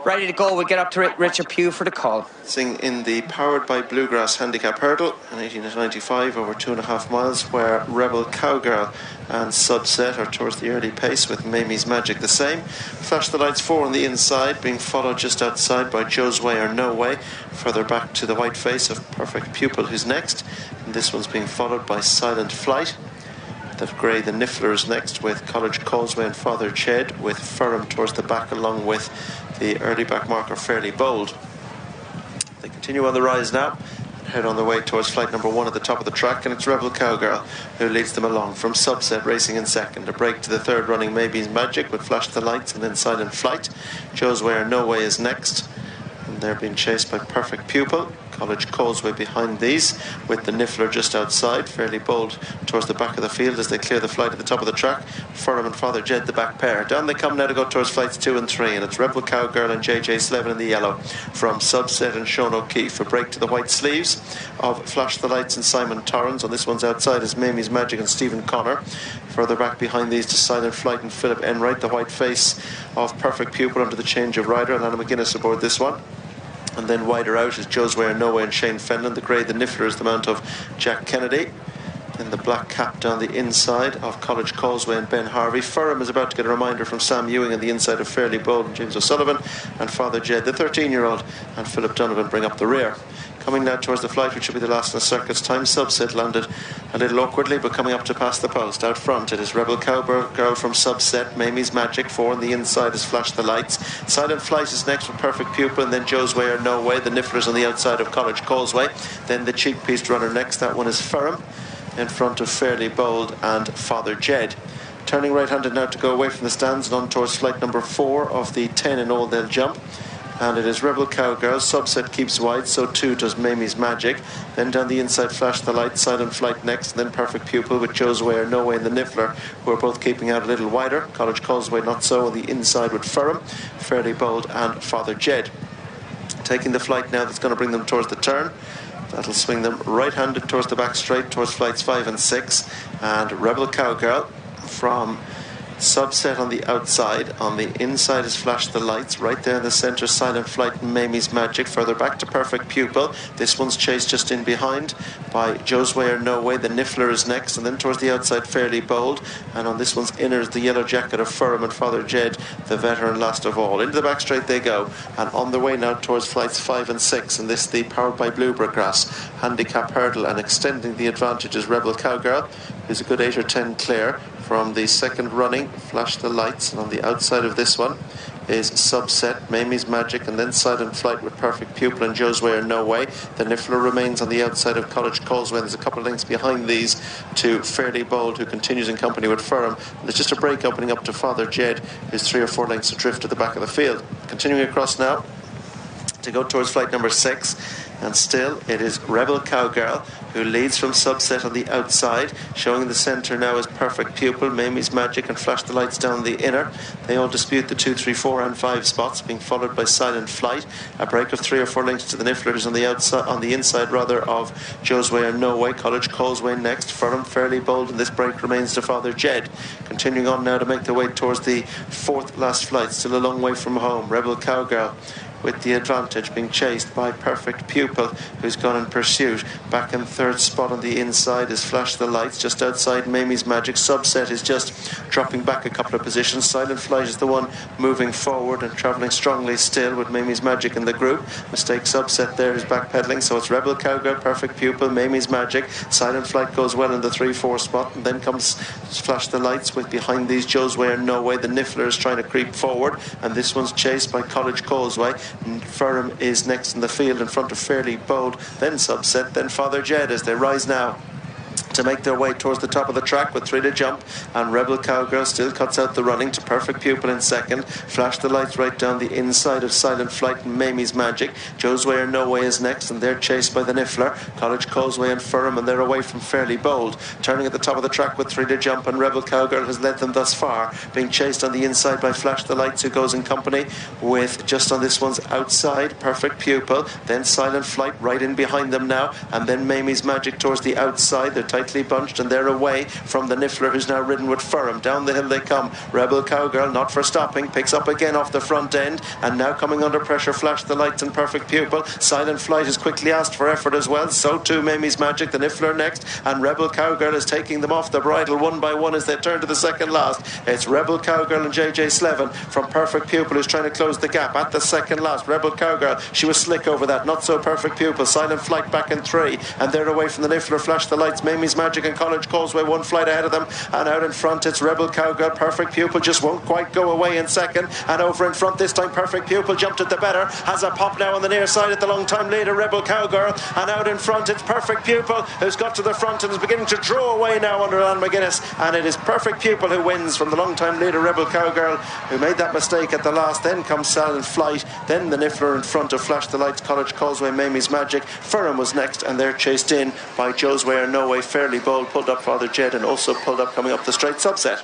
Ready to go, we'll get up to Richard Pugh for the call. Sing in the Powered by Bluegrass Handicap Hurdle in 1895 over 2.5 miles, where Rebel Cowgirl and Subset are towards the early pace, with Mamie's Magic the same. Flash the Lights 4 on the inside, being followed just outside by Joe's Way or No Way. Further back to the white face of Perfect Pupil, who's next. And this one's being followed by Silent Flight. That grey, the Niffler, is next, with College Causeway and Father Ched, with Ferrum towards the back, along with the early back marker Fairly Bold. They continue on the rise now and head on their way towards flight number 1 at the top of the track, and it's Rebel Cowgirl who leads them along from Subset, racing in second. A break to the third running Maybe's Magic with Flash the Lights and then Silent Flight. Joe's Way or No Way is next, and they're being chased by Perfect Pupil. College Causeway behind these, with the Niffler just outside. Fairly Bold towards the back of the field as they clear the flight at the top of the track. Ferrum and Father Jed the back pair. Down they come now to go towards flights 2 and 3, and it's Rebel Cowgirl and JJ Slevin in the yellow from Subset and Sean O'Keefe. A break to the white sleeves of Flash the Lights and Simon Torrens. On this one's outside is Mamie's Magic and Stephen Connor. Further back behind these to Silent Flight and Philip Enright. The white face of Perfect Pupil under the change of rider, and Anna McGuinness aboard this one. And then wider out is Joe's Way or No Way and Shane Fenlon. The grey, the Niffler, is the mount of Jack Kennedy. Then the black cap down the inside of College Causeway and Ben Harvey. Ferrum is about to get a reminder from Sam Ewing on the inside of Fairly Bold and James O'Sullivan. And Father Jed, the 13-year-old, and Philip Donovan bring up the rear. Coming now towards the flight, which will be the last in the circuit's time. Subset landed a little awkwardly, but coming up to pass the post. Out front, it is Rebel Cowgirl from Subset. Mamie's Magic 4 on the inside is Flash the Lights. Silent Flight is next with Perfect Pupil, and then Joe's Way or No Way. The Niffler's on the outside of College Causeway. Then the cheek pieced runner next. That one is Ferrum, in front of Fairly Bold and Father Jed. Turning right-handed now to go away from the stands and on towards flight number 4 of the 10 in all they'll jump. And it is Rebel Cowgirl. Subset keeps wide, so too does Mamie's Magic. Then down the inside, Flash the Light, Silent Flight next, and then Perfect Pupil with Joe's Way or No Way and the Niffler, who are both keeping out a little wider. College Causeway not so on the inside with Ferrum, Fairly Bold and Father Jed. Taking the flight now that's going to bring them towards the turn. That'll swing them right-handed towards the back straight, towards flights 5 and 6. And Rebel Cowgirl from Subset on the outside. On the inside is Flash the Lights. Right there in the centre, Silent Flight and Mamie's Magic. Further back to Perfect Pupil. This one's chased just in behind by Joe's Way or No Way. The Niffler is next, and then towards the outside, Fairly Bold. And on this one's inner is the yellow jacket of Ferrum and Father Jed, the veteran, last of all. Into the back straight they go, and on the way now towards flights 5 and 6. And this the Powered by Bluegrass Handicap Hurdle, and extending the advantage is Rebel Cowgirl, who's a good 8 or 10 clear from the second running Flash the Lights. And on the outside of this one is Subset, Mamie's Magic, and then Silent Flight with Perfect Pupil and Joe's Way or No Way. The Niffler remains on the outside of College Causeway, and there's a couple of lengths behind these to Fairly Bold, who continues in company with Ferrum. And there's just a break opening up to Father Jed, who's 3 or 4 lengths adrift at the back of the field. Continuing across now to go towards flight number 6, and still it is Rebel Cowgirl who leads from Subset on the outside. Showing the centre now is Perfect Pupil, Mamie's Magic and Flash the Lights down the inner. They all dispute the 2, 3, 4 and 5 spots, being followed by Silent Flight. A break of 3 or 4 lengths to the Nifflers on the outside, on the inside rather, of Joe's Way or No Way. College Causeway next. Ferrum, Fairly Bold, and this break remains to Father Jed. Continuing on now to make their way towards the 4th last flight, still a long way from home. Rebel Cowgirl with the advantage, being chased by Perfect Pupil, who's gone in pursuit. Back in 3rd spot on the inside is Flash the Lights, just outside Mamie's Magic. Subset is just dropping back a couple of positions. Silent Flight is the one moving forward and travelling strongly still, with Mamie's Magic in the group. Mistake Subset there is backpedaling, so it's Rebel Cowgirl, Perfect Pupil, Mamie's Magic. Silent Flight goes well in the 3-4 spot, and then comes Flash the Lights with behind these Joe's Way or No Way. The Niffler is trying to creep forward, and this one's chased by College Causeway. Ferrum is next in the field in front of Fairly Bold, then Subset, then Father Jed, as they rise now to make their way towards the top of the track with 3 to jump. And Rebel Cowgirl still cuts out the running to Perfect Pupil in second. Flash the Lights right down the inside of Silent Flight and Mamie's Magic. Joe's Way or No Way is next, and they're chased by the Niffler, College Causeway and Ferrum, and they're away from Fairly Bold. Turning at the top of the track with 3 to jump, and Rebel Cowgirl has led them thus far, being chased on the inside by Flash the Lights, who goes in company with, just on this one's outside, Perfect Pupil, then Silent Flight right in behind them now, and then Mamie's Magic towards the outside. They're tightly bunched, and they're away from the Niffler, who's now ridden with Firm. Down the hill they come. Rebel Cowgirl, not for stopping, picks up again off the front end, and now coming under pressure, Flash the Lights and Perfect Pupil. Silent Flight is quickly asked for effort as well, so too Mamie's Magic. The Niffler next, and Rebel Cowgirl is taking them off the bridle one by one as they turn to the second last. It's Rebel Cowgirl and JJ Slevin from Perfect Pupil who's trying to close the gap at the second last. Rebel Cowgirl, she was slick over that, not so Perfect Pupil. Silent Flight back in 3, and they're away from the Niffler. Flash the Lights, Mamie's Magic and College Causeway 1 flight ahead of them, and out in front it's Rebel Cowgirl. Perfect Pupil just won't quite go away in second, and over in front this time Perfect Pupil jumped at the better, has a pop now on the near side at the long time leader Rebel Cowgirl, and out in front it's Perfect Pupil who's got to the front and is beginning to draw away now under Alan McGuinness, and it is Perfect Pupil who wins from the long time leader Rebel Cowgirl, who made that mistake at the last. Then comes Silent Flight, then the Niffler in front of Flash the Lights, College Causeway, Mamie's Magic. Firm was next, and they're chased in by Joe's Way or No Way. Fairly Bold pulled up Father Jed, and also pulled up coming up the straight subset.